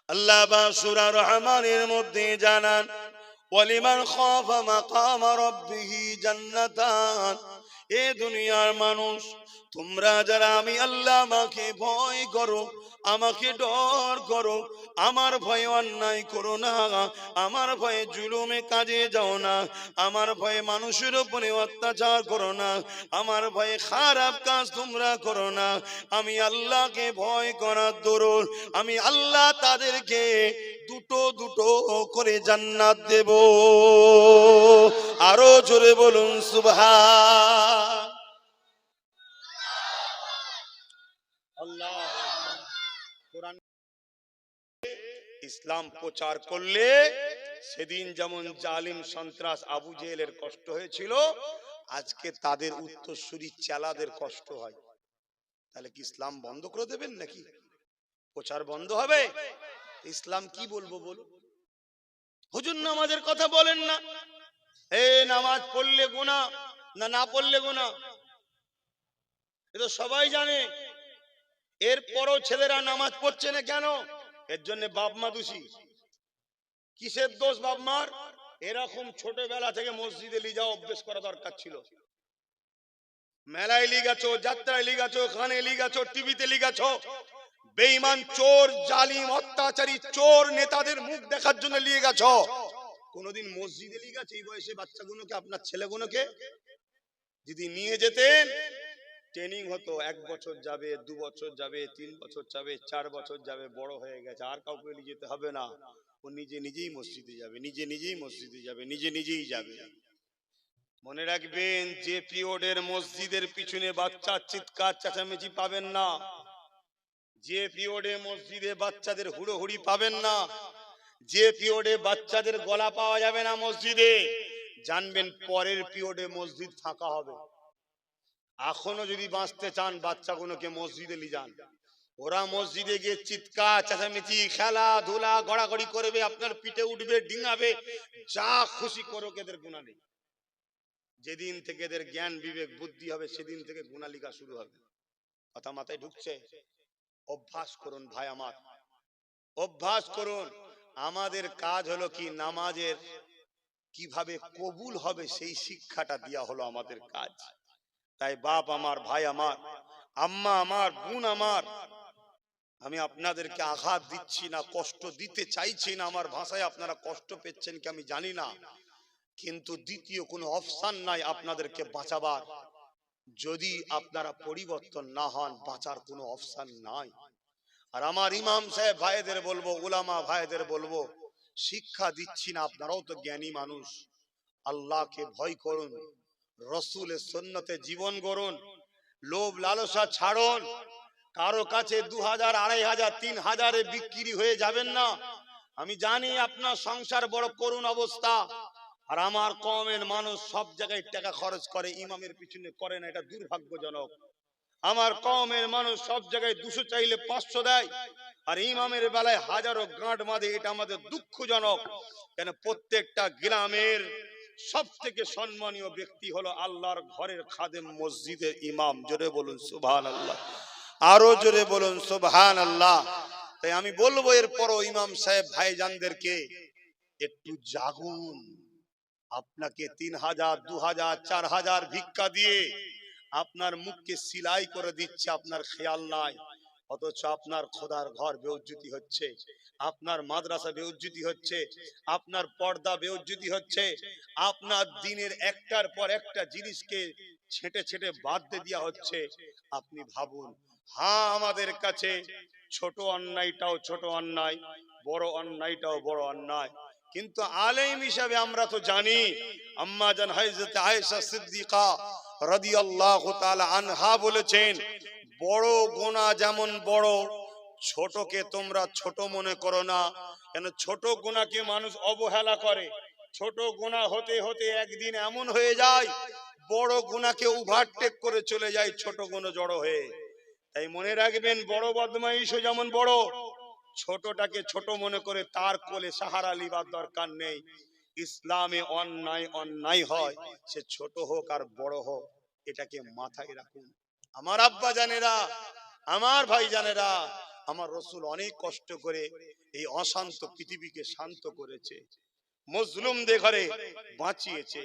আল্লাহ বা সূরা রহমানের মধ্যে জানান, ওয়ালিমান খাফা মাকামা রাব্বিহি জান্নাতান। এ দুনিয়ার মানুষ, তোমরা যারা আমি আল্লাহ আমাকে ভয় করো, আমাকে ডর করো, আমার ভয়ে অন্যায় করো না, আমার ভয়ে জুলুমে কাজে যাও না, আমার ভয়ে মানুষের উপরে অত্যাচার করো না, আমার ভয়ে খারাপ কাজ তোমরা করো না, আমি আল্লাহকে ভয় করার দরুন আমি আল্লাহ তাদেরকে দুটো দুটো করে জান্নাত দেব। আরো জোরে বলুন সুবহান আল্লাহ। কোরআন ইসলাম প্রচার করলে সেদিন যেমন জালিম সন্ত্রাস আবু জেহেলের কষ্ট হয়েছিল, আজকে তাদের উত্তরসূরি চেলাদের কষ্ট হয়। তাহলে কি ইসলাম বন্ধ করে দেবেন নাকি? প্রচার বন্ধ হবে? ইসলাম কি বলবো বলো? হুজুর নামাজের কথা বলেন না, এ নামাজ পড়লে গুনাহ না না পড়লে গুনাহ, এটা সবাই জানে। এরপরও ছেলেরা নামাজ পড়ছে না কেন? এর জন্য বাপ মা দোষী। কিসের দোষ বাপ মার? এরকম ছোটবেলা থেকে মসজিদে নিয়ে যাওয়া অভ্যেস করা দরকার ছিল। মেলায় নিয়ে গেছো, যাত্রায় নিয়ে গেছো, গানে নিয়ে গেছো, টিভিতে নিয়ে গেছো, বেঈমান চোর জালিম অত্যাচারী চোর নেতাদের মুখ দেখার জন্য নিয়ে গেছো। কোনদিন মসজিদে নিয়ে গেছে এই বয়সে বাচ্চাগুলোকে, আপনার ছেলেগুলোকে? যদি নিয়ে যেতেন, ট্রেনিং হতো, 1 বছর যাবে, 2 বছর যাবে, 3 বছর যাবে, 4 বছর যাবে, বড় হয়ে গেছে, আর কাউকে নিয়ে যেতে হবে না, ও নিজে নিজেই মসজিদে যাবে, নিজে নিজেই মসজিদে যাবে, নিজে নিজেই যাবে। মনে রাখবেন, যে পিরিয়ডের মসজিদের পিছনে বাচ্চা চিৎকার চেঁচামেচি পাবেন না, যে পিরিয়ডে মসজিদে বাচ্চাদের হুড়োহুড়ি পাবেন না, যে পিরিয়ডে বাচ্চাদের গলা পাওয়া যাবে না মসজিদে, জানবেন পরের পিরিয়ডে মসজিদ ফাঁকা হবে। এখনো যদি বাঁচতে চান, বাচ্চাগুলোকে মসজিদে নিয়ে যান। ওরা মসজিদে গিয়ে চিৎকার চেঁচামেচি খেলাধুলা গড়াগড়ি করবে, আপনার পিঠে উঠবে, ডিঙাবে, যা খুশি করুক, এদের গুনাহ নেই। যেদিন থেকে এদের জ্ঞান বিবেক বুদ্ধি হবে, সেদিন থেকে গুনাহ লিখা শুরু হবে। কথা মাথায় ঢুকছে? অভ্যাস করুন ভাই আমার, অভ্যাস করুন। আমাদের কাজ হলো কি? নামাজের কিভাবে কবুল হবে সেই শিক্ষাটা দেয়া হলো আমাদের কাজ। তাই বাপ আমার, ভাই আমার, আম্মা আমার, বোন আমার, আমি আপনাদেরকে আঘাত দিচ্ছি না, কষ্ট দিতে চাইছি না। আমার ভাষায় আপনারা কষ্ট পেচ্ছেন কি আমি জানি না, কিন্তু দ্বিতীয় কোনো অপশন নাই আপনাদেরকে বাঁচাবার। যদি আপনারা পরিবর্তন না হন, বাঁচার কোনো অপশন নাই। আর আমার ইমাম সাহেব ভাইদের বলবো, উলামা ভাইদের বলবো, শিক্ষা দিচ্ছি না, আপনারাও তো জ্ঞানী মানুষ, আল্লাহকে ভয় করুন, রসুলের সুন্নতে জীবন গড়ুন, লোভ লালসা ছাড়ুন। কারো কাছে 2000, 2500, 3000 বিক্রি হয়ে যাবেন না। আমি জানি আপনার সংসার বড় করুণ অবস্থা, আর আমার কওমের মানুষ সব জায়গায় টাকা খরচ করে, ইমামের পিছনে করে না, এটা দুর্ভাগ্যজনক। আমার কওমের মানুষ সব জায়গায় 200 চাইলে 500 দেয়, আর ইমামের বেলায় হাজারো গাঁট বাঁধে, এটা আমাদের দুঃখজনক। কেন? প্রত্যেকটা গ্রামের সব থেকে সম্মানীয় ব্যক্তি হলো আল্লাহর ঘরের খাদেম, মসজিদের ইমাম। জোরে বলুন সুবহানাল্লাহ, আরো জোরে বলুন সুবহানাল্লাহ। তাই আমি বলবো এরপরও ইমাম সাহেব ভাইজানদেরকে, একটু জাগুন। আপনাকে 3000, 2000, 4000 ভিক্ষা দিয়ে আপনার মুখকে সিলাই করে দিচ্ছে, আপনার খেয়াল নাই। অথচ আপনার খোদার ঘর বেউজ্জতি হচ্ছে, আপনার মাদ্রাসা বেউজ্জতি হচ্ছে, আপনার পর্দা বেউজ্জতি হচ্ছে, আপনার দিনের একটার পর একটা জিনিসকে ছেঁটে ছেঁটে বাদ দিয়ে দেওয়া হচ্ছে। আপনি ভাবুন, হ্যাঁ আমাদের কাছে ছোট অন্যায়টাও ছোট অন্যায়, বড় অন্যায়টাও বড় অন্যায়, কিন্তু আলেম হিসাবে আমরা তো জানি। আম্মা জান হযরত আয়েশা সিদ্দিকা রাদিয়াল্লাহু তাআলা আনহা বলেছেন, বড় গুনাহ যেমন বড়, ছোটকে তোমরা ছোট মনে করো না। কেন? ছোট গুনাহকে মানুষ অবহেলা করে, ছোট গুনাহ হতে হতে একদিন এমন হয়ে যায়, বড় গুনাহকে ওভারটেক করে চলে যায় ছোট গুনাহ জড়ো হয়ে। তাই মনে রাখবেন, বড় বদমাইশও যেমন বড়, ছোটটাকে ছোট মনে করে তার কোলে সাহারা লিবার দরকার নেই। ইসলামে অন্যায় অন্যায় হয়, সে ছোট হোক আর বড় হোক, এটাকে মাথায় রাখুন। আমার আব্বা জানেরা, আমার ভাই জানেরা, আমার রসুল অনেক কষ্ট করে এই অশান্ত পৃথিবীকে শান্ত করেছে, মজলুমদের ঘরে বাঁচিয়েছে,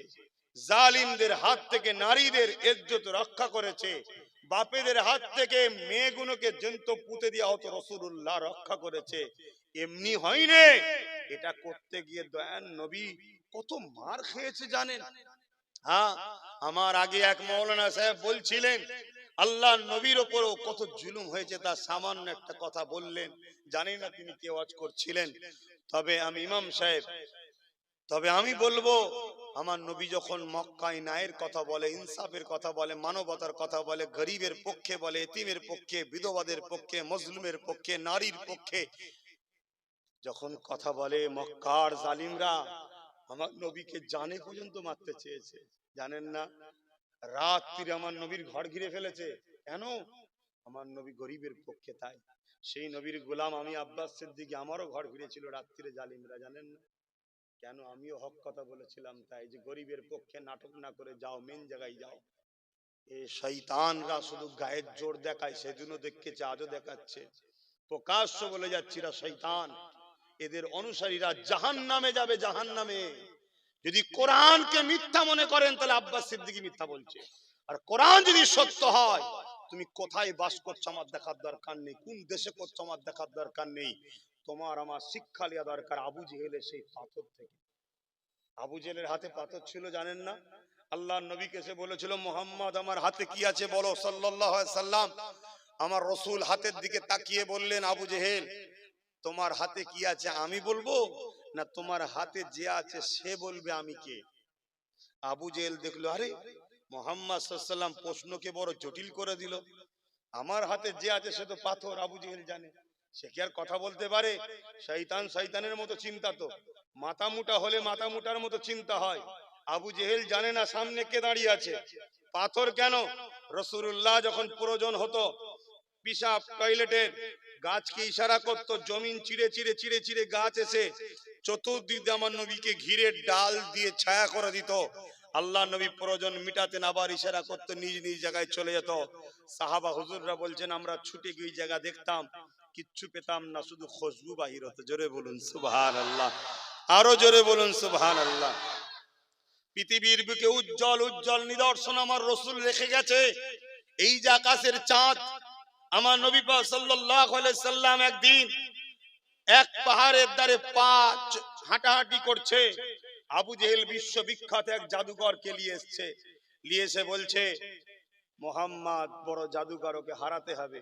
জালিমদের হাত থেকে নারীদের ইজ্জত রক্ষা করেছে, বাপেদের হাত থেকে মেয়েগুলোকে জ্যান্ত পুঁতে দেওয়া হতো রাসূলুল্লাহ রক্ষা করেছে। এমনি হয়নি, এটা করতে গিয়ে দয়ান নবী কত মার খেয়েছে জানেন? হ্যাঁ, আমার আগে এক মাওলানা সাহেব বলছিলেন আল্লাহ নবীর উপরও কত জুলুম হয়েছে, তার সামান্য একটা কথা বললেন। জানি না তিনি কে ওয়াজ করছিলেন, তবে আমি ইমাম সাহেব, তবে আমি বলবো আমার নবী যখন মক্কায় ন্যায়ের কথা বলে, ইনসাফের কথা বলে, মানবতার কথা বলে, গরিবের পক্ষে বলে, এতিমের পক্ষে, বিধবাদের পক্ষে, মজলুমের পক্ষে, নারীর পক্ষে যখন কথা বলে, মক্কার জালিমরা আমার নবীকে জানে পর্যন্ত মারতে চেয়েছে। জানেন না, রাত্রিরে আমার নবীর ঘর ঘিরে ফেলেছে। কেন? আমার নবী গরিবের পক্ষে। তাই সেই নবীর গোলাম আমি আব্বাস সিদ্দিকী, আমারও ঘর ঘিরেছিল রাত্রিরে জালিমরা। জানেন না কেন? আমিও হক কথা বলেছিলাম। তাই যে গরিবের পক্ষে নাটক না করে যাও, মেন জায়গায় যাও। এ শয়তানরা শুধু গায়ের জোর দেখায়, সেদিনও দেখেছে, আজও দেখাচ্ছে, প্রকাশ্য বলে যাচ্ছিরা শয়তান। এদের অনুসারীরা জাহান্নামে যাবে, জাহান্নামে। যদি কোরআনকে মিথ্যা মনে করেন তাহলে আব্বাস সিদ্দিকী মিথ্যা বলছে, আর কোরআন যদি সত্য হয়, তুমি কোথায় বাস করছো আমার দেখার দরকার নেই, কোন দেশে করছো আমার দেখার দরকার নেই। তোমার আমার শিক্ষা নেওয়া দরকার আবু জেহেলের সেই পাথর থেকে। আবু জেহেলের হাতে পাথর ছিল জানেন না? আল্লাহর নবীকে এসে বলেছিল মুহাম্মদ আমার হাতে কি আছে বলো সাল্লাল্লাহু আলাইহি সাল্লাম। আমার রাসূল হাতের দিকে তাকিয়ে বললেন আবু জেহেল তোমার হাতে কি আছে আমি বলবো, না তোমার হাতে যে আছে সে বলবে আমি কে? আবু জেহেল দেখলো আরে মুহাম্মদ সাল্লাল্লাহু আলাইহি সাল্লাম প্রশ্নকে বড় জটিল করে দিল। আমার হাতে যে আছে সে তো পাথর, আবু জেহেল জানে, সে কি আর কথা বলতে পারে? শয়তান শয়তানের মতো চিন্তা, তো মাথা মুটা হলে মাথা মুটার মতো চিন্তা হয়। আবু জেহেল জানে না সামনে কে দাঁড়িয়ে আছে। পাথর কেন? রাসূলুল্লাহ যখন প্রয়োজন হতো পিশাব টয়লেটের, গাছকে ইশারা করতো, জমিন চিড়ে চিড়ে চিড়ে চিড়ে গাছ এসে চতুর্দিক দিয়ে আমার নবীকে ঘিরে ডাল দিয়ে ছায়া করে দিত। আল্লাহ নবী প্রয়োজন মিটাতেন, আবার ইশারা করতে নিজ নিজ জায়গায় চলে যেত। সাহাবা হুজুররা বলছেন আমরা ছুটে গিয়ে জায়গা দেখতাম, কিচ্ছু পেতাম না, শুধু খুশবু বাহির হতো। জোরে বলুন সুবহানাল্লাহ, আরো জোরে বলুন সুবহানাল্লাহ। পৃথিবীর বুকে উজ্জ্বল উজ্জ্বল নিদর্শন আমার রাসূল রেখে গেছে। এই যে আকাশের চাঁদ, আমার নবী পাক সাল্লাল্লাহু আলাইহি সাল্লাম একদিন এক পাহাড়ের ধারে পা হাঁটাহাঁটি করছে। আবু জেহেল বিশ্ববিখ্যাত এক জাদুকরকে নিয়ে এসেছে, নিয়ে এসে বলছে মুহাম্মদ বড় জাদুকর, ওকে হারাতে হবে।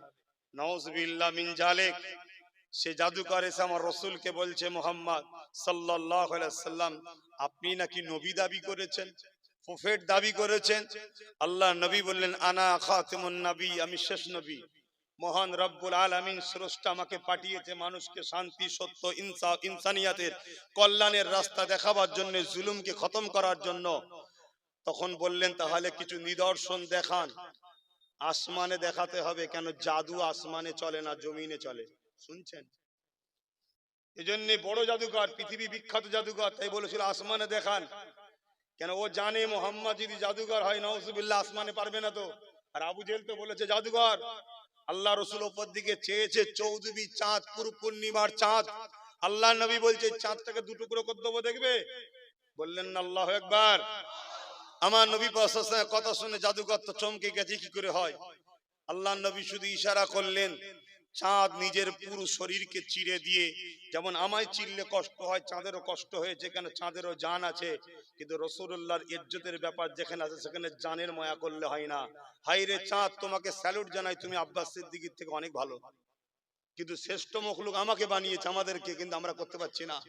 নাউজুবিল্লাহ মিন জালিক। সে জাদুকর এসে আমার রাসূলকে বলছে মুহাম্মদ সাল্লাল্লাহু আলাইহি সাল্লাম আপনি নাকি নবী দাবি করেছেন, প্রফেট দাবি করেছেন। আল্লাহ নবী বললেন আনা খাতিমুন নবী, আমি শেষ নবী। মহান রব্বুল আলামিন স্রষ্টা আমাকে পাঠিয়েছে মানুষকে শান্তি, সত্য, ইনসাফ, ইনসানিয়াতের কল্যাণের রাস্তা দেখাবার জন্য, জুলুমকে খতম করার জন্য। তখন বললেন তাহলে কিছু নিদর্শন দেখান। আসমানে দেখাতে হবে, কেন জাদু আসমানে চলে না, জমিনে চলে। শুনছেন? এজন্য বড় জাদুকর, পৃথিবী বিখ্যাত জাদুকর, তাই বলেছিল আসমানে দেখান। কেন ও জানে মুহাম্মদ যদি জাদুকর হয় নাউজুবিল্লাহ আসমানে পারবে না তো। আর আবু জেহেল তো বলেছে জাদুকর। আল্লাহ রাসূল উপর দিকে চেয়েছে, চৌদ্বী চাঁদ, পুরো পূর্ণিমার চাঁদ। আল্লাহ নবী বলছে চাঁদটাকে দু টুকরো করে দেবো, দেখবে? বললেন না আল্লাহু আকবার। আমার নবী পাক সাল্লাল্লাহু আলাইহি ওয়াসাল্লাম কথা শুনে জাদুকর তো চমকে গেছে, কি করে হয়? আল্লাহ নবী শুধু ইশারা করলেন, চাঁদ নিজের পুরো শরীরকে চিরে দিয়ে, যেমন আমায় চিরলে কষ্ট হয় চাঁদেরও কষ্ট হয়েছে, কেন চাঁদেরও জান আছে। কিন্তু রাসূলুল্লাহর ইজ্জতের ব্যাপার যেখানে আছে সেখানে জানের মায়া করলে হয় না। হায় রে চাঁদ, তোমাকে স্যালুট জানাই, তুমি আব্বাস সিদ্দিকীর থেকে অনেক ভালো। কিন্তু শ্রেষ্ঠ মখলুক আমাকে বানিয়েছে, আমাদেরকে, কিন্তু আমরা করতে পারছি না।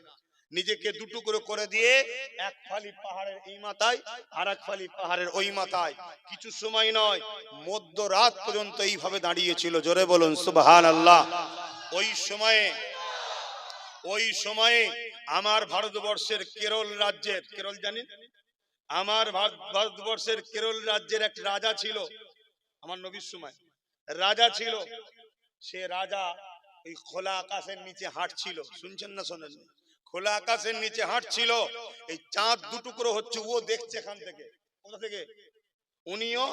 নিজেকে দুটুকরো করে দিয়ে এক ফালি পাহাড়ের এই মাথায় আর এক ফালি পাহাড়ের ওই মাথায়, কিছু সময় নয় মধ্যরাত পর্যন্ত এইভাবে দাঁড়িয়েছিল। জোরে বলুন সুবহানাল্লাহ। ওই সময়ে আমার ভারতবর্ষের কেরল রাজ্যের, কেরল জানেন? আমার ভারতবর্ষের কেরল রাজ্যের এক রাজা ছিল, আমার নবীর সময় রাজা ছিল। সে রাজা এই খোলা আকাশের নিচে হাঁটছিল। শুনছেন না শোনেন? খোলা আকাশের নিচে হাঁটছিল, এই চাঁদ দুটুকরো হচ্ছে, ও দেখছে এখান থেকে। কোথা থেকে? উনিও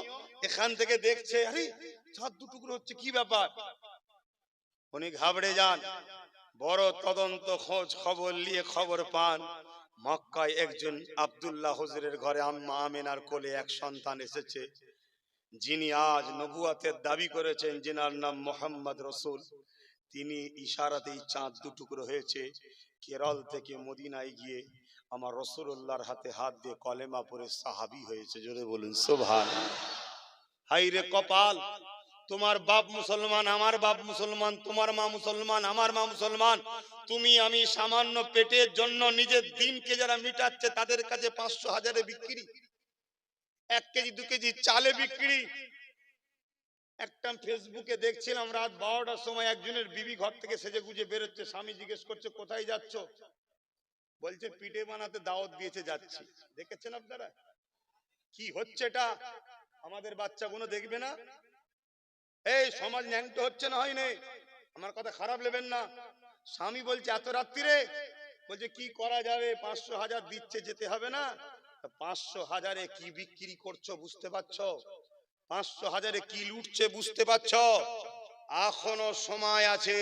এখান থেকে দেখছে, আরে চাঁদ দুটুকরো হচ্ছে, কি ব্যাপার? উনি ঘাবড়ে যান। বড় তদন্ত খোঁজ খবর নিয়ে খবর পান মক্কায় একজন আব্দুল্লাহ হুজুরের ঘরে আম্মা আমিনার কোলে এক সন্তান এসেছে, যিনি আজ নবুয়াতের দাবি করেছেন, যিনার নাম মোহাম্মদ রসুল। তিনি ইশারাতেই চাঁদ দুটুকরো হয়েছে। কেরল থেকে মদিনায় গিয়ে আমার রসুল্লাহর হাতে হাত দিয়ে কলেমা পড়ে সাহাবী হয়েছে। জোরে বলুন সুবহানাল্লাহ। হাই রে কপাল, তোমার বাপ মুসলমান, আমার বাপ মুসলমান, তোমার মা মুসলমান, আমার মা মুসলমান, তুমি আমি সামান্য পেটের জন্য নিজের দিনকে যারা মিটাচ্ছে তাদের কাছে 500 হাজারে বিক্রি, 1 কেজি 2 কেজি চালে বিক্রি। একটা ফেসবুকে দেখছিলাম রাত 12টার সময় একজনের বিবি ঘর থেকে সেজে গুজে বেরোচ্ছে, স্বামী জিজ্ঞেস করছে কোথায় যাচ্ছ, বলছে পিঠে বানাতে দাওয়াত দিয়েছে যাচ্ছি। দেখেছেন আপনারা কি হচ্ছে? এটা আমাদের বাচ্চাগুলো দেখবে না? এই সমাজ ন্যাংটো হচ্ছে না, হয়নি? আমার কথা খারাপ নেবেন না। স্বামী বলছে এত রাত্রিরে, বলছে কি করা যাবে, 500 হাজার দিচ্ছে, যেতে হবে না? 500 হাজারে কি বিক্রি করছো বুঝতে পারছো? 500 হাজারে কি লুটছে বুঝতে পারছো? এখনো সময় আছে,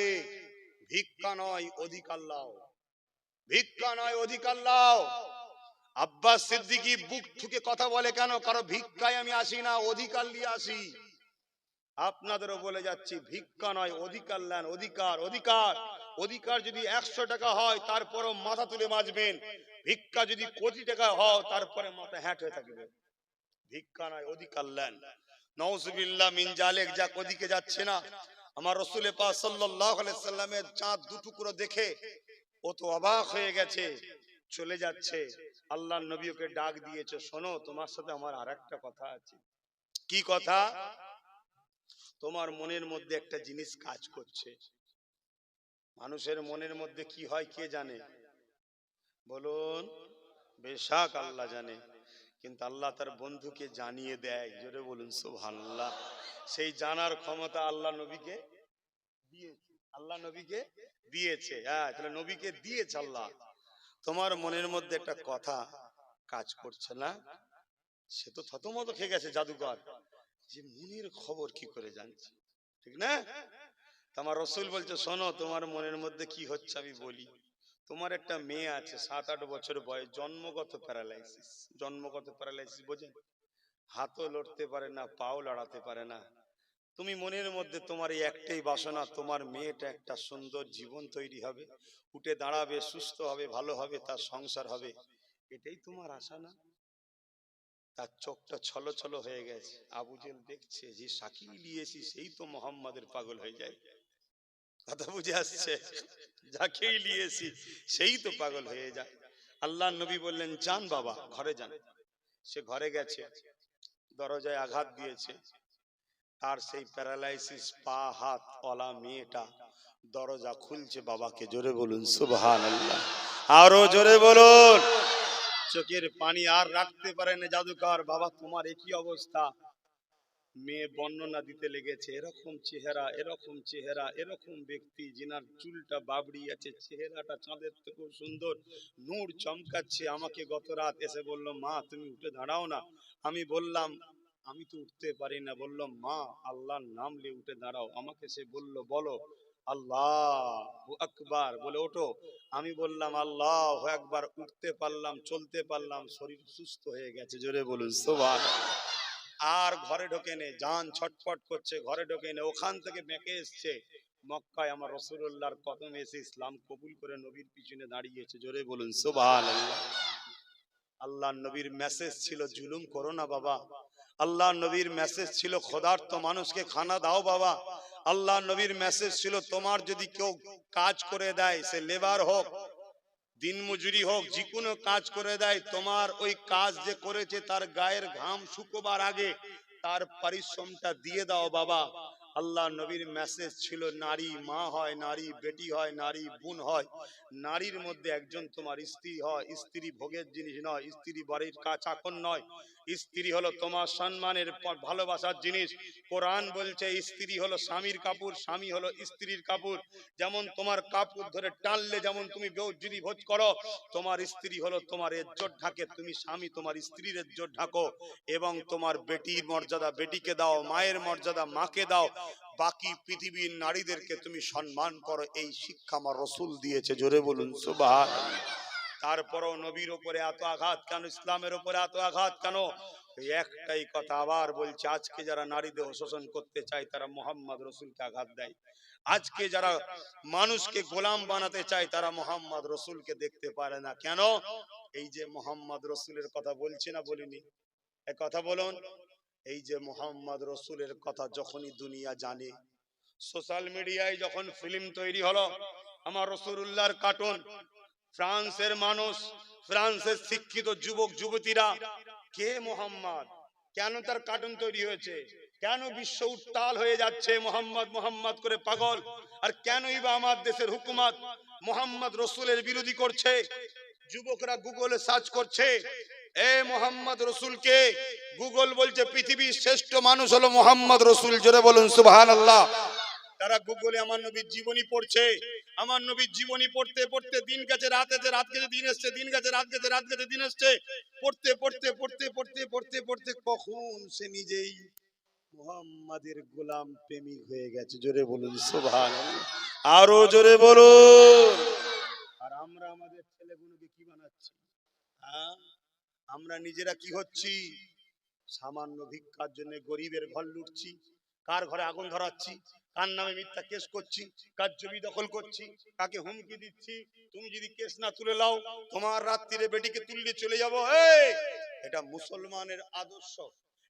ভিক্ষা নয় অধিকার লাও, ভিক্ষা নয় অধিকার লাও। আব্বাস সিদ্দিকী বুক ঠুকে কথা বলে কেন? কারণ ভিক্ষায় আমি আসি না, অধিকার নিয়ে আসি। আপনাদেরও বলে যাচ্ছি, ভিক্ষা নয় অধিকার নেন। অধিকার, অধিকার, অধিকার যদি 100 টাকা হয় তারপরও মাথা তুলে বাঁচবেন। ভিক্ষা যদি কোটি টাকা হয় তারপরে মাথা হ্যাট হয়ে থাকবে। ভিক্ষা নয় অধিকার নেন। নাউজুবিল্লাহ মিন জালিক, যা ওদিকে যাচ্ছে না। আমার রাসূল পাক সাল্লাল্লাহু আলাইহি সাল্লামের চাঁদ দুটুকরো দেখে ও তো অবাক হয়ে গেছে, চলে যাচ্ছে। আল্লাহর নবী ওকে ডাক দিয়েছে, শোনো তোমার সাথে আমার আরেকটা কথা আছে। কি কথা? তোমার মনের মধ্যে একটা জিনিস কাজ করছে। মানুষের মনের মধ্যে কি হয় কে জানে? বলুন। বেশক আল্লাহ জানে, কিন্তু আল্লাহ তার বন্ধুকে জানিয়ে দেয়। জোরে বলুন সুবহানাল্লাহ। সেই জানার ক্ষমতা আল্লাহ নবীকে দিয়েছে, আল্লাহ নবীকে দিয়েছে। হ্যাঁ, তাহলে নবীকে দিয়েছে আল্লাহ। তোমার মনের মধ্যে একটা কথা কাজ করছে না? সে তো থতমত খেয়ে গেছে জাদুকর, যে মনের খবর কি করে জানছে, ঠিক না? আমার রাসূল বলছে, শোনো তোমার মনের মধ্যে কি হচ্ছে আমি বলি। তোমার একটা মেয়ে আছে 7-8 বছর বয়স, জন্মগত প্যারালাইসিস। জন্মগত প্যারালাইসিস বোঝেন? হাতও লড়তে পারে না, পাও লড়াতে পারে না। তুমি মনের মধ্যে তোমার এই একটাই বাসনা, তোমার মেয়েটা একটা সুন্দর জীবন তৈরি হবে, উঠে দাঁড়াবে, সুস্থ হবে, ভালো হবে, তার সংসার হবে, এটাই তোমার আশা না? তার চোখটা ছলো ছলো হয়ে গেছে। আবু জেল দেখছে যে সাকি নিয়েছি সেই তো মোহাম্মদের পাগল হয়ে যায়। কথা বুঝে আসছে? যাকেই নিয়েছি সেই তো পাগল হয়ে যায়। আল্লাহ নবী বললেন, যান বাবা ঘরে যান। সে ঘরে গেছে, দরজায় আঘাত দিয়েছে। তার সেই প্যারালাইসিস পা হাত ওলা মেয়েটা দরজা খুলছে বাবাকে। জোরে বলুন সুবহানাল্লাহ। আরো জোরে বলুন। চোখের পানি আর রাখতে পারে না জাদুকর, বাবা তোমার একই অবস্থা। মেয়ে বর্ণনা দিতে লেগেছে, এরকম চেহারা, এরকম চেহারা, এরকম ব্যক্তি যিনার চুলটা বাবড়ি আছে, চেহারাটা চাঁদের থেকেও সুন্দর, নূর চমকাচ্ছে। আমাকে গত রাত এসে বলল, মা তুমি উঠে দাঁড়াও না। আমি বললাম আমি তো উঠতে পারি না। বলল, মা আল্লাহর নাম নিয়ে উঠে দাঁড়াও। আমাকে সে বলল, বলো আল্লাহু আকবার, বলে ওঠো। আমি বললাম আল্লাহু আকবার, উঠতে পারলাম, চলতে পারলাম, শরীর সুস্থ হয়ে গেছে। জোরে বলুন সুবহানাল্লাহ। আর ঘরে ঢোকে নে, জান ছটফট করছে, ঘরে ঢোকে নে। ওখান থেকে বেঁকে এসছে মক্কায় আমার রাসূলুল্লাহর কদমে এসে ইসলাম কবুল করে নবীর পিছনে দাঁড়িয়েছে। জোরে বলুন সুবহানাল্লাহ। আল্লাহর নবীর মেসেজ ছিল, জুলুম করো না বাবা। আল্লাহর নবীর মেসেজ ছিল, ক্ষুধার্ত মানুষকে খানা দাও বাবা। আল্লাহর নবীর মেসেজ ছিল, তোমার যদি কেউ কাজ করে দেয়, সে লেবার হোক, দিন মজুরি হোক, যে কোনো কাজ করে দেয়, তোমার ওই কাজ যে করেছে তার গায়ের ঘাম শুকোবার আগে তার পরিশ্রমটা দিয়ে দাও বাবা। আল্লাহ নবীর মেসেজ ছিল, নারী মা হয়, নারী বেটি হয়, নারী বোন হয়, নারীর মধ্যে একজন তোমার স্ত্রী হয়। স্ত্রী ভোগের জিনিস নয়, স্ত্রী বাড়ির চাকর নয়, স্ত্রী হলো তোমার সম্মানের ভালোবাসার জিনিস। কোরআন বলছে স্ত্রী হলো স্বামীর কাপড়, স্বামী হলো স্ত্রীর কাপড়। যেমন তোমার কাপড় ধরে টানলে যেমন তুমি যদি ভোজ করো, তোমার স্ত্রী হলো তোমার ইজ্জত ঢাকে, তুমি স্বামী তোমার স্ত্রীর ইজ্জত ঢাকো। এবং তোমার বেটির মর্যাদা বেটিকে দাও, মায়ের মর্যাদা মাকে দাও। বাকি পৃথিবীর নারীদেরকে তুমি সম্মান করো, এই শিক্ষা আমার রাসূল দিয়েছে। জোরে বলুন সুবহানাল্লাহ। তারপরও নবীর উপরে এত আঘাত কেন, ইসলামের উপরে এত আঘাত কেন? এই একটাই কথা আবার বলছে, আজকে যারা নারী দেহ শোষণ করতে চায় তারা মোহাম্মদ রসুলকে আঘাত দেয়। আজকে যারা মানুষকে গোলাম বানাতে চায় তারা মোহাম্মদ রসুলকে দেখতে পারে না। কেন? এই যে মোহাম্মদ রসুলের কথা বলছি না বলিনি? এক কথা বলুন, এই যে মোহাম্মদ রসুলের কথা যখনই দুনিয়া জানে, সোশ্যাল মিডিয়ায় যখন ফিল্ম তৈরি হলো আমার রাসূলুল্লাহর কার্টুন, ফ্রান্সের মানুষ, ফ্রান্সের শিক্ষিত যুবক যুবতীরা কে মোহাম্মদ, কেন তার কার্টুন তৈরি হয়েছে, কেন বিশ্ব উত্তাল হয়ে যাচ্ছে মোহাম্মদ মোহাম্মদ করে পাগল, আর কেনই বা আমার দেশের হুকুমত মোহাম্মদ রসুলের বিরোধী করছে? যুবকরা গুগলে সার্চ করছে এ মোহাম্মদ রসুলকে, গুগল বলছে পৃথিবীর শ্রেষ্ঠ মানুষ হলো মোহাম্মদ রসুল। জোরে বলুন সুবহানাল্লাহ। তারা গুগলে আমার নবীর জীবনী পড়ছে, আমার নবীর জীবনী পড়তে পড়তে দিন গেছে রাত গেছে, রাত গেছে দিন এসছে, দিন গেছে রাত গেছে, রাত গেছে দিন এসছে, পড়তে পড়তে পড়তে পড়তে পড়তে পড়তে কখন সে নিজেই মুহাম্মাদের গোলাম প্রেমিক হয়ে গেছে। জোরে বলুন সুবহানাল্লাহ, আরো জোরে বলুন। আর আমরা আমাদের ছেলেগুলোকে কি বানাচ্ছি? হ্যাঁ, আমরা নিজেরা কি হচ্ছি? সামান্য ভিক্ষার জন্য গরিবের ঘর লুটছি, কার ঘরে আগুন ধরাচ্ছি, কার নামে মিথ্যা কেস করছি, কার জমি দখল করছি, কাকে হুমকি দিচ্ছি, তুমি যদি কেস না তুলে লাও তোমার রাত্রিরে বেটিকে তুললে চলে যাবো। এটা মুসলমানের আদর্শ,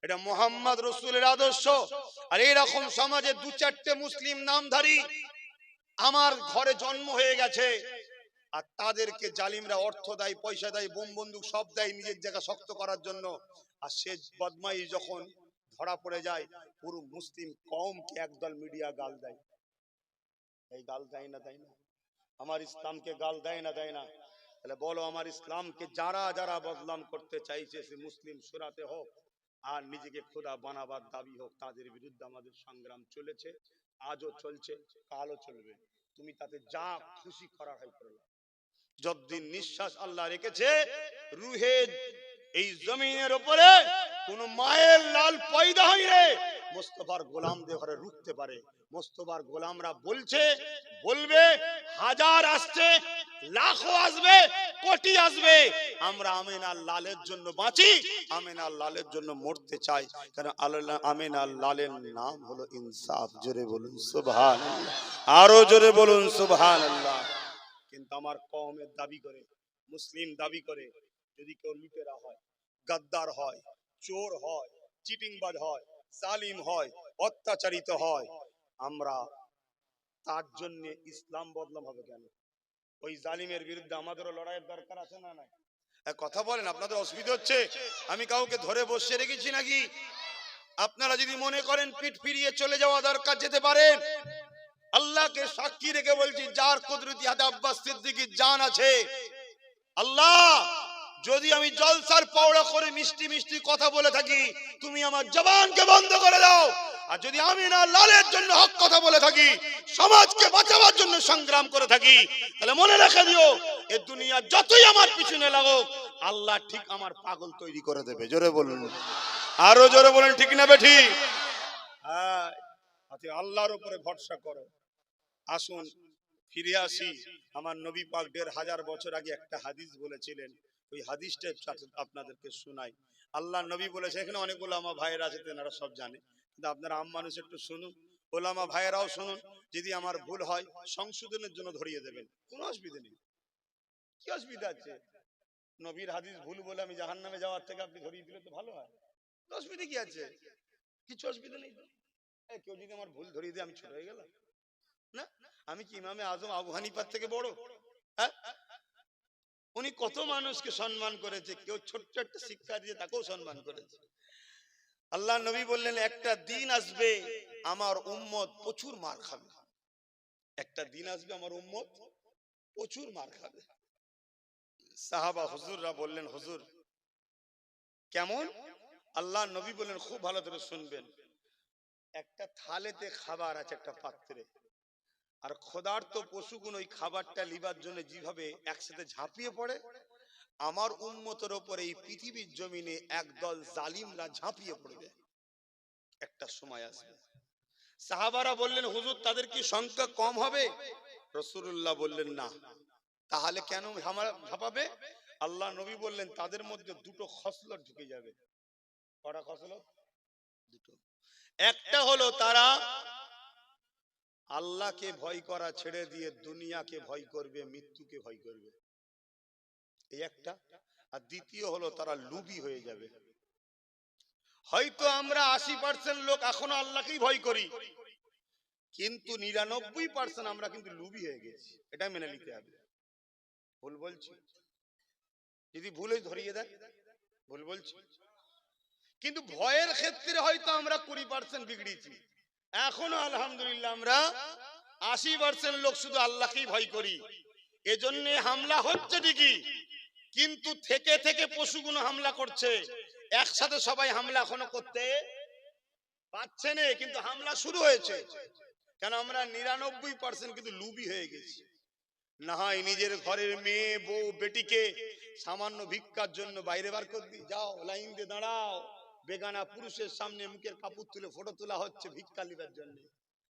এটা মোহাম্মদ রসুলের আদর্শ। আর এইরকম সমাজে দু চারটে মুসলিম নামধারী আমার ঘরে জন্ম হয়ে গেছে, আর তাদেরকে জালিমরা অর্থ দেয়, পয়সা দেয়, বোম বন্দুক সব দেয় নিজের জায়গা শক্ত করার জন্য। আর সে বদমাইশ যখন ধরা পড়ে যায় পুরো মুসলিম কওমকে একদল মিডিয়া গাল দেয়। এই গাল দেয় না দেয় না? আমার ইসলামকে গাল দেয় না দেয় না? তাহলে বলো, আমার ইসলামকে যারা যারা বদনাম করতে চাইছে, সে মুসলিম সুরাতে হোক আর নিজেকে খোদা বানাবার দাবি হোক, তাদের বিরুদ্ধে আমাদের সংগ্রাম চলেছে, আজও চলছে, কালও চলবে। তুমি তাতে যা খুশি করার হয় করো। যতদিন নিঃশ্বাস আল্লাহ রেখেছে রুহে এই জমিনের উপরে কোন মায়ের লাল পয়দা হইলে মুস্তাফার গোলামদের ঘরে রুখতে পারে। মুস্তাফার গোলামরা বলছে, বলবে, হাজার আসছে, লাখো আসবে, কোটি আসবে, আমরা আমিনার লালের জন্য বাঁচি, আমিনার লালের জন্য মরতে চাই। কারণ আল্লাহ আমিনার লালের নাম হলো ইনসাফ। জোরে বলুন সুবহানাল্লাহ, আরো জোরে বলুন সুবহানাল্লাহ। কিন্তু আমার কওমের দাবি করে, মুসলিম দাবি করে, যদি কেউ লুটেরা হয়, গাদ্দার হয়, চোর হয়, চিটিংবাজ হয়, জালিম হয়, অত্যাচারিত হয়, আমরা তার জন্য ইসলাম বদনাম হবে কেন? ওই জালিমের বিরুদ্ধে আমাদেরও লড়াইয়ের দরকার আছে না নাই? কথা বলেন, আপনাদের অসুবিধা হচ্ছে? আমি কাউকে ধরে বসে রেখেছি নাকি? আপনারা যদি মনে করেন পিঠ ফিরিয়ে চলে যাওয়া দরকার, যেতে পারেন। আল্লাহকে সাক্ষী রেখে বলছি, যার কুদরতি হাতে আব্বাস সিদ্দিকীর জান আছে, আল্লাহ যদি আমি জলসার পাওড়া করে মিষ্টি মিষ্টি কথা বলে থাকি, তুমি আমার জবানকে বন্ধ করে দাও। আর যদি আমি না লালের জন্য হক কথা বলে থাকি, সমাজকে বাঁচাবার জন্য সংগ্রাম করে থাকি, তাহলে মনে রেখে দিও, এ দুনিয়া যতই আমার পিছনে লাগুক, আল্লাহ ঠিক আমার পাগল তৈরি করে দেবে। জোরে বলুন, আরো জোরে বলুন, ঠিক না বেঠি? হ্যাঁ, আল্লাহর উপরে ভরসা করো। আসুন ফিরে আসি। আমার নবী পাক ১৫০০ বছর আগে একটা হাদিস বলেছিলেন, ওই হাদিসটা আপনাদেরকে শোনাই। আল্লাহ নবী বলেছে, এখানে অনেক ওলামা ভাইয়েরা আছে, তেনারা সব জানে, কিন্তু আপনারা আম মানুষ একটু শুনুন, ওলামা ভাইয়েরাও শুনুন। যদি আমার ভুল হয় সংশোধনের জন্য ধরিয়ে দেবেন, কোনো অসুবিধা নেই। কি অসুবিধা আছে? নবীর হাদিস ভুল বলে আমি জাহান্নামে যাওয়ার থেকে আপনি ধরিয়ে দিলে তো ভালো হয়। অসুবিধা কি আছে? কিছু অসুবিধা নেই। কেউ যদি আমার ভুল ধরিয়ে দিয়ে আমি ছোট হয়ে গেলাম না? আমি কি ইমামে আজম আবু হানিফার থেকে বড়? উনি কত মানুষকে সম্মান করেছে, কেউ ছোট্ট একটা শিক্ষা দিয়ে তাকেও সম্মান করেছে। আল্লাহ নবী বললেন, একটা দিন আসবে আমার উম্মত প্রচুর মার খাবে। একটা দিন আসবে আমার উম্মত প্রচুর মার খাবে। সাহাবা হুজুররা বললেন, হুজুর কেমন? আল্লাহ নবী বললেন, খুব ভালো করে শুনবেন। একটা থালেতে খাবার আছে, একটা পাত্রে, আর ক্ষুধার্ত পশুগুলো ওই খাবারটা লিবার জন্য যেভাবে একসাথে ঝাঁপিয়ে পড়ে, আমার উম্মতের উপরে এই পৃথিবীর জমিনে একদল জালিমরা ঝাঁপিয়ে পড়বে। একটা সময় আসবে সাহাবারা বললেন হুজুর তাদের কি সংখ্যা কম হবে? রাসূলুল্লাহ বললেন না। তাহলে কেন ঝাঁপাবে? আল্লাহ নবী বললেন তাদের মধ্যে দুটো খসলত ঢুকে যাবে। কটা খসলত? দুটো। একটা হলো তারা আল্লাহকে ভয় করা ছেড়ে দিয়ে দুনিয়াকে ভয় করবে, মৃত্যুকে ভয় করবে, এই একটা। আর দ্বিতীয় হলো তারা লুবি হয়ে যাবে। হয়তো আমরা 80% লোক এখনো আল্লাহকেই ভয় করি, কিন্তু 99% আমরা কিন্তু লুবি হয়ে গেছি, এটা মেনে নিতে হবে। ভুল বলছি? যদি ভুলই ধরিয়ে দেন ভুল বলছি। কিন্তু ভয়ের ক্ষেত্রে হয়তো আমরা 20% বিগড়েছি। এখনো আলহামদুলিল্লাহ আমরা 80% লোক শুধু আল্লাহকেই ভয় করি। এজন্য হামলা হচ্ছে ঠিকই, কিন্তু থেকে থেকে পশুগুলো হামলা করছে। একসাথে সবাই হামলা এখনো করতে পারছে না, কিন্তু হামলা শুরু হয়েছে। কেন আমরা 99% কিন্তু লুবি হয়ে গেছি। না হয় নিজের ঘরের মেয়ে বউ বেটিকে সামান্য ভিক্ষার জন্য বাইরে বার করে দিই, যাও লাইন দিয়ে দাঁড়াও, বেগানা পুরুষের সামনে মুখের কাপড় তুলে ফটো তোলা হচ্ছে ভিক্ষা লিবার জন্য।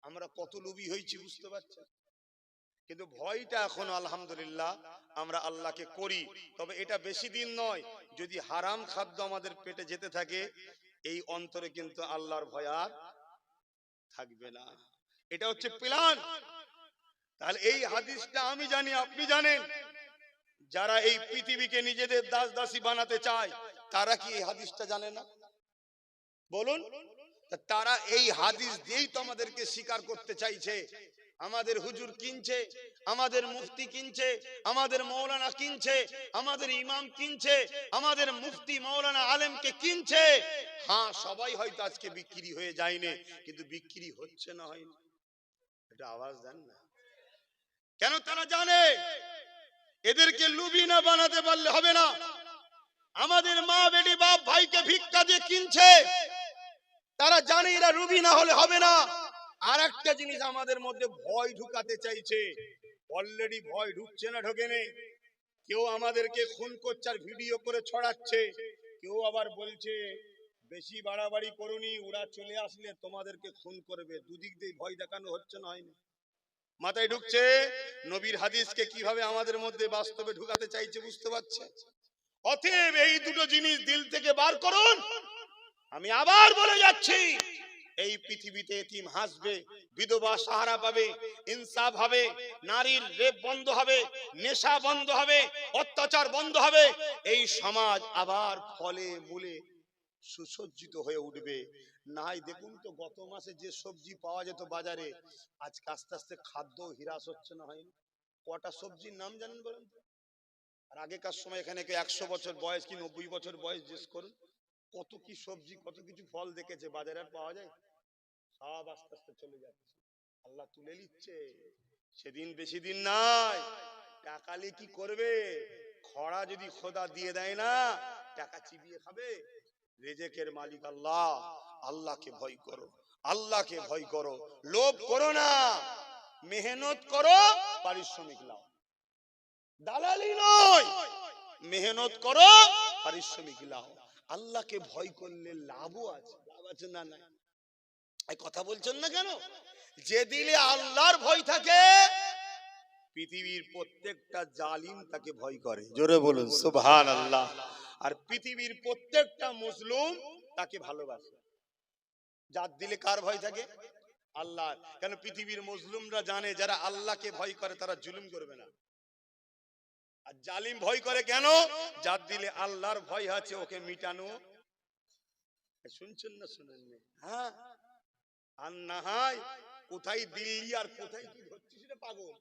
আমরা কত লোভী হয়েছি বুঝতে পারছেন? কিন্তু ভয়টা এখন আলহামদুলিল্লাহ আমরা আল্লাহকে করি। তবে এটা বেশি দিন নয়, যদি হারাম খাদ্য আমাদের পেটে যেতে থাকে এই অন্তরে কিন্তু আল্লাহর ভয় আর থাকবে না। এটা হচ্ছে প্ল্যান। তাহলে এই হাদিসটা আমি জানি, আপনি জানেন। যারা এই পৃথিবীকে নিজেদের দাস দাসী বানাতে চায় তারা কি এই হাদিসটা জানে না? বলুন। তারা এই হাদিস দিয়েই তো আমাদেরকে স্বীকার করতে চাইছে। আমাদের হুজুর কিনছে, আমাদের মুফতি কিনছে, আমাদের মৌলানা কিনছে, আমাদের ইমাম কিনছে, আমাদের মুফতি মৌলানা আলেমকে কিনছে। হ্যাঁ, সবাই হয়তো আজকে বিক্রি হয়ে যায়নি, কিন্তু বিক্রি হচ্ছে না হয়নি। এটা আওয়াজ দেন না কেন? তারা জানে এদেরকে লুবি না বানাতে পারলে হবে না। আমাদের মা বেটি বাপ ভাইকে ভিক্ষা দিয়ে কিনছে, তারা জানে এরা লুবি না হলে হবে না। আর একটা জিনিস আমাদের মধ্যে ভয় ঢুকাতে চাইছে। অলরেডি ভয় ঢুকছে না ঢোকে নেই। কেউ আমাদেরকে খুন করছে আর ভিডিও করে ছড়াচ্ছে, কেউ আবার বলছে বেশি বাড়াবাড়ি করুনি, ওরা চলে আসলে তোমাদেরকে খুন করবে। দুদিক দিয়ে ভয় দেখানো হচ্ছে না হয়নি? মাথায় ঢুকছে নবীর হাদিসকে কিভাবে আমাদের মধ্যে বাস্তবে ঢুকাতে চাইছে বুঝতে পারছে? অতএব এই দুটো জিনিস দিল থেকে বার করুন। আমি আবার বলে যাচ্ছি, এই পৃথিবীতে এতিম হাসবে, বিধবা সাহারা পাবে, ইনসাফ হবে, নারীর রেপ বন্ধ হবে, নেশা বন্ধ হবে, অত্যাচার বন্ধ হবে। এই সমাজ আবার ফলে মূলে সুসজ্জিত হয়ে উঠবে। নাই দেখুন তো গত মাসে যে সবজি পাওয়া যেত বাজারে, আজকে আস্তে আস্তে খাদ্য হ্রাস হচ্ছে না হয়নি? কটা সবজির নাম জানেন বলেন? আর আগেকার সময় এখানে 100 বছর বয়স কি 90 বছর বয়স জিজ্ঞেস করুন, কত কি সবজি কত কিছু ফল দেখেছে, বাজারে আর পাওয়া যায়? সব আস্তে আস্তে চলে যাচ্ছে, আল্লাহ তুলে নিচ্ছে। সেদিন বেশি দিন নাই, টাকালি কি করবে? খরা যদি খোদা দিয়ে দেয় না, টাকা চিবিয়ে খাবে। রেজেকের মালিক আল্লাহ। আল্লাহকে ভয় করো, আল্লাহকে ভয় করো, লোভ করো না, মেহনত করো, পারিশ্রমিক নাও। দালালি নয়, মেহনত করো, পারিশ্রমিক নাও। আল্লাহকে ভয় করলে লাভও আছে। লাভ আছে না নাই? এই কথা বলছেন না কেন? যে দিলে আল্লাহর ভয় থাকে, পৃথিবীর প্রত্যেকটা জালিম তাকে ভয় করে। জোরে বলুন সুবহানাল্লাহ। আর পৃথিবীর প্রত্যেকটা মুসলিম তাকে ভালোবাসে। যার দিলে কার ভয় থাকে? আল্লাহ। কেন? পৃথিবীর মুসলিমরা জানে যারা আল্লাহকে ভয় করে তারা জুলুম করবে না। আর জালিম ভয় করে কেন? যার দিলে আল্লাহর ভয় আছে, ওকে মিটানো। শুনছেন না শুনেন? হ্যাঁ। আর না হয় কোথায় দিল্লি আর কোথায় কি ধরছিস রে পাগল,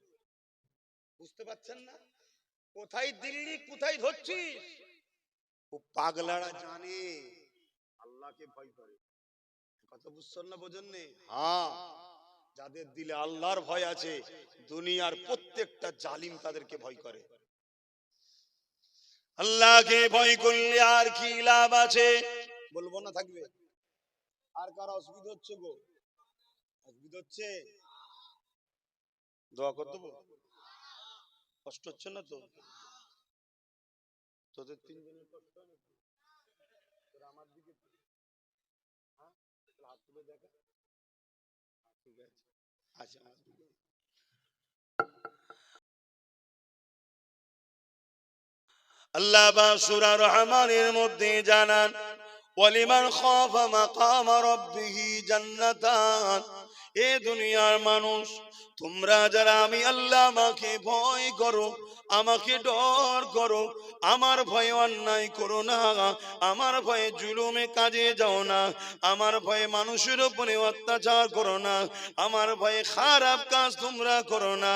বুঝতে পারছেন না? কোথায় দিল্লি কোথায় ধরছিস? ও পাগলারা জানে আল্লাহকে ভয় করে। কথা বুঝছেন না? বোঝেন নে? হ্যাঁ, যাদের দিলে আল্লাহর ভয় আছে, দুনিয়ার প্রত্যেকটা জালিম তাদেরকে ভয় করে। আল্লাহকে ভয় করলে আর কি লাভ আছে? বলবো না থাকবে? আর কারো অসুবিধা হচ্ছে গো? অসুবিধা হচ্ছে? দোয়া করে দেবো? কষ্ট হচ্ছে না তো? তোদের তিনজনের কষ্ট হয় না? তোরা আমার দিকে হাত তুলে দেখা। আচ্ছা, আল্লাহ বা সূরা রহমানের মধ্যে জানান, ওয়ালিমান খাফা মাকাম রাব্বিহি জান্নাতান। এ দুনিয়ার মানুষ, তোমরা যারা আমি আল্লাহ আমাকে ভয় করো, আমাকে ডর করো, আমার ভয়ে অন্যায় করো না, আমার ভয়ে জুলুমে কাজে যাও না, আমার ভয়ে মানুষের উপরে অত্যাচার করো না, আমার ভয়ে খারাপ কাজ তোমরা করো না,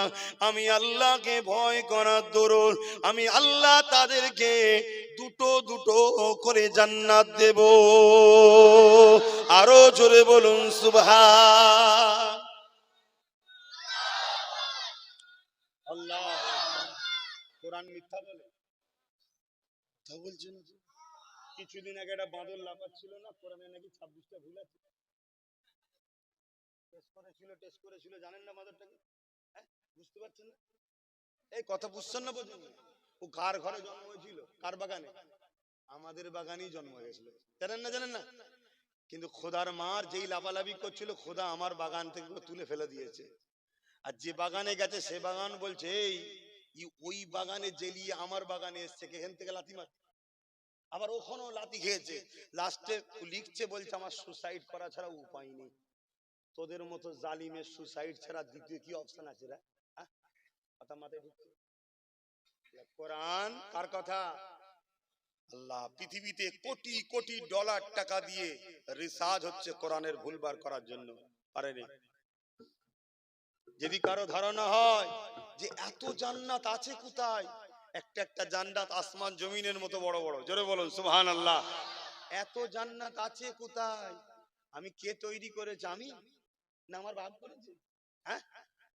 আমি আল্লাহকে ভয় করার দরুন আমি আল্লাহ তাদেরকে দুটো দুটো করে জান্নাত দেব। আরো জোরে বলুন সুবহান আল্লাহ। কোরআন মিথ্যা বলে? কথা বলছেন। কিছুদিন আগে একটা বাঁদর লাফাচ্ছিল না, কোরআনে নাকি 26টা ভুল আছে। টেস্ট করেছিল, জানেন না বাঁদরটাকে? বুঝতে পারছেন না? এই কথা বুঝছেন না? বোঝেন না? ও কার ঘরে জন্ম হয়েছিল? কার বাগানে? আমাদের বাগানেই জন্ম হয়েছিল। জানেন না? জানেন না? কিন্তু খোদার মার যেই লাফালাফি করছিল, খোদা আমার বাগান থেকে তুলে ফেলে দিয়েছে। আর যে বাগানে গেছে সে বাগান বলছে, এই ওই বাগানে জেলিয়ে আমার বাগানে এসছে, এখান থেকে লাথি মার। আবার ওখানেও লাথি খেয়েছে। লাস্টে লিখছে, বলছে আমার সুসাইড করা ছাড়া উপায় নেই। তোদের মতো জালিমের সুসাইড ছাড়া দ্বিতীয় কি অপশন আছে রে? কথা মাথায় ঢুকছে? কোরআন কার কথা? আল্লাহ। পৃথিবীতে কোটি কোটি ডলার টাকা দিয়ে রিসার্চ হচ্ছে কোরআনের ভুলবার করার জন্য, পারেনি। যদি কারো ধারণা হয় যে এত জান্নাত আছে কোথায়, একটা একটা জান্নাত আসমান জমিনের মতো বড় বড়, জোরে বলুন সুবহানাল্লাহ। এত জান্নাত আছে কোথায়? আমি কে তৈরি করেছে? আমি না আমার বাপ করেছে? হ্যাঁ,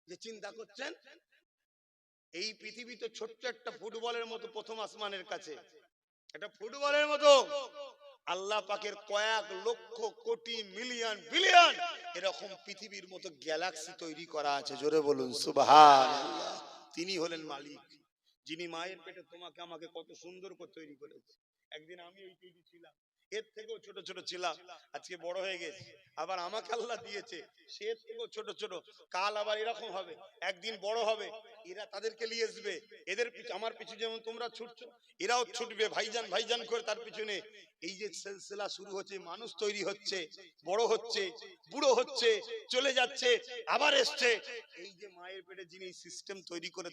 যে চিন্তা করছেন। এই পৃথিবী তো ছোট্ট একটা ফুটবলের মতো, প্রথম আসমানের কাছে এটা ফুটবলের মতো। আল্লাহ পাকের কয়েক লক্ষ কোটি মিলিয়ন বিলিয়ন এরকম পৃথিবীর মতো গ্যালাক্সি তৈরি করা আছে, জোরে বলুন সুবহানাল্লাহ। তিনি হলেন মালিক, যিনি মায়ের পেটে তোমাকে আমাকে কত সুন্দর করে তৈরি করেছে। একদিন আমি এই তৈরি ছিলাম, এর থেকেও ছোট ছোট ছিলাম, আজকে বড় হয়ে গেছি। আবার আমাকে আল্লাহ দিয়েছে, সে এর থেকেও ছোট ছোট, কাল আবার এরকম হবে, একদিন বড় হবে। এরা তাদেরকে নিয়ে আসবে, এদের পিছু আমার পিছু যেমন তোমরা ছুটছো, এরাও ছুটবে ভাইজান ভাইজান করে তার পিছনে। এই যে সিলসিলা শুরু হচ্ছে, মানুষ তৈরি হচ্ছে, বড় হচ্ছে, বুড়ো হচ্ছে, চলে যাচ্ছে, আবার এসছে। এই যে মায়ের পেটে যিনি সিস্টেম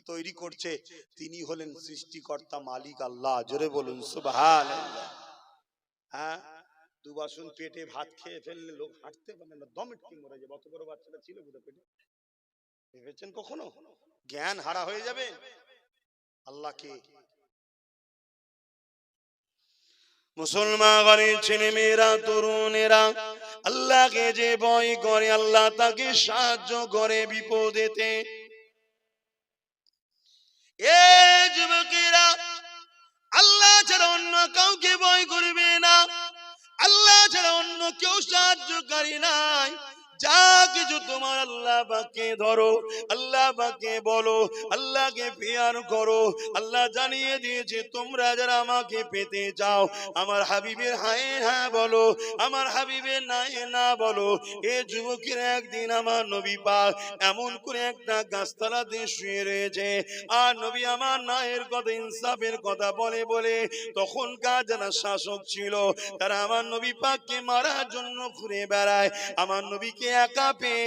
তৈরি করছে, তিনি হলেন সৃষ্টিকর্তা মালিক আল্লাহ, জোরে বলুন সুবহানাল্লাহ। হ্যাঁ, দুবাসন পেটে ভাত খেয়ে ফেললে লোক হাঁটতে পারে না, দম আটকে মরে যাবে। অত বড় বাচ্চাটা ছিল বুঝে পেটে, ভেবেছেন কখনো? জ্ঞান হারা হয়ে যাবে। আল্লাহকে মুসলমান ঘরের ছেলে মেয়েরা, তরুণেরা, আল্লাহকে যে ভয় করে আল্লাহ তাকে সাহায্য করে বিপদেতে। এ যুবকেরা, আল্লাহ ছাড়া অন্য কাউকে ভয় করবে না, আল্লাহ ছাড়া অন্য কেউ সাহায্যকারী নাই। যা কিছু তোমার আল্লাহ পাককে ধরো, আল্লাহ পাককে বলো, আল্লাহকে পেয়ার করো। আল্লাহ জানিয়ে দিয়েছে, তোমরা যারা আমাকে পেতে চাও, আমার হাবিবের হায় হ্যাঁ বলো, আমার হাবিবের নাই না বলো। এ যুবকের একদিন আমার নবী পাক এমন করে একটা গাছতলাতে শুয়ে রয়েছে, আর নবী আমার নায়ের কথা, ইনসাফের কথা বলে বলে তখনকার যারা শাসক ছিল তারা আমার নবী পাককে মারার জন্য ঘুরে বেড়ায়। আমার নবীকে একা পেয়ে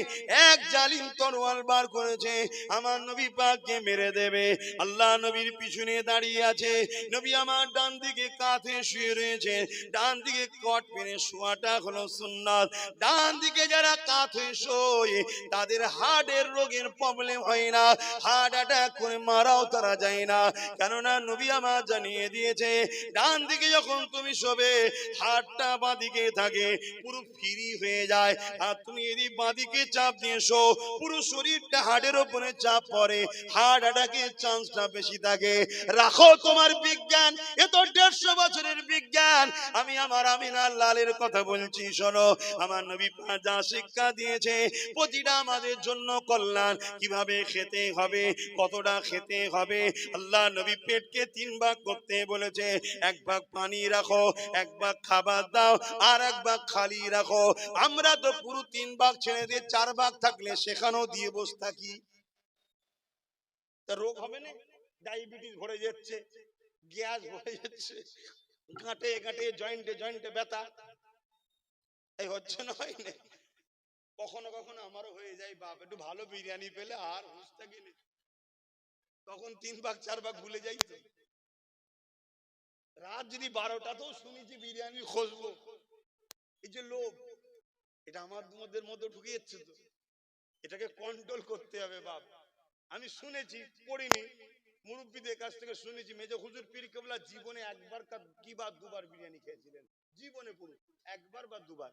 এক জালিম তরোয়াল বার করেছে, আমার নবী পাককে মেরে দেবে। আল্লাহ নবীর পিছনে দাঁড়িয়ে আছে, নবী আমার ডান দিকে কাঁধে শুয়ে রয়েছে। ডান দিকে কট পেরে শোয়াটা হলো সুন্নাত। ডান দিকে যারা কাঁধে শোয় তাদের হার্টের রোগের প্রবলেম হয় না, হার্ট অ্যাটাক করে মারাও তারা যায় না। কেননা নবী আমার জানিয়ে দিয়েছে, ডান দিকে যখন তুমি শোবে হাতটা বাঁদিকে থাকে, পুরো ফ্রি হয়ে যায়। আর তুমি যদি বাঁদিকে চাপ দিয়ে শো, পুরো শরীরটা হাড়ের উপরে চাপ পড়ে, হার্ট বেটাকে চান্সটা বেশি থাকে। রাখো তোমার বিজ্ঞান, এ তো 150 বছরের বিজ্ঞান। আমি আমার আমিনার লালের কথা বলছি, শোনো। আমার নবী পাক যা শিক্ষা দিয়েছে প্রতিটা আমাদের জন্য কল্যাণ। কিভাবে খেতে হবে, কতটা খেতে হবে। আল্লাহ নবী পেটকে 3 ভাগ করতে বলেছে। 1 ভাগ পানি রাখো, 1 ভাগ খাবার দাও, আর 1 ভাগ খালি রাখো। আমরা তো পুরো 3 ভাগ ছেড়ে দিয়ে 4 ভাগ থাকলে সেখানেও দিয়ে বসে থাকি। তা রোগ হবে না? ডায়াবেটিস ভরে যাচ্ছে, গ্যাস ভরে যাচ্ছে, গাঁটে গাঁটে জয়েন্টে জয়েন্টে ব্যথা, এই হচ্ছে না, হয় না? কখনো কখনো আমারও হয়ে যায়, বাপ একটু ভালো বিরিয়ানি পেলে আর হুঁশ থাকি না, তখন 3 ভাগ 4 ভাগ ভুলে যাই। তো রাত যদি 12টাতেও শুনেছি বিরিয়ানি খুঁজবো, এই যে লোভ, এটা আমার মধ্যে ঢুকে যাচ্ছে। তো এটাকে কন্ট্রোল করতে হবে বাপ। আমি শুনেছি, পড়িনি, মুরব্বীদের কাছ থেকে শুনেছি মেজো হুজুর পীর কেবলা জীবনে 1 বার কি বা 2 বার বিরিয়ানি খেয়েছিলেন, জীবনে পুরো 1 বার বা 2 বার।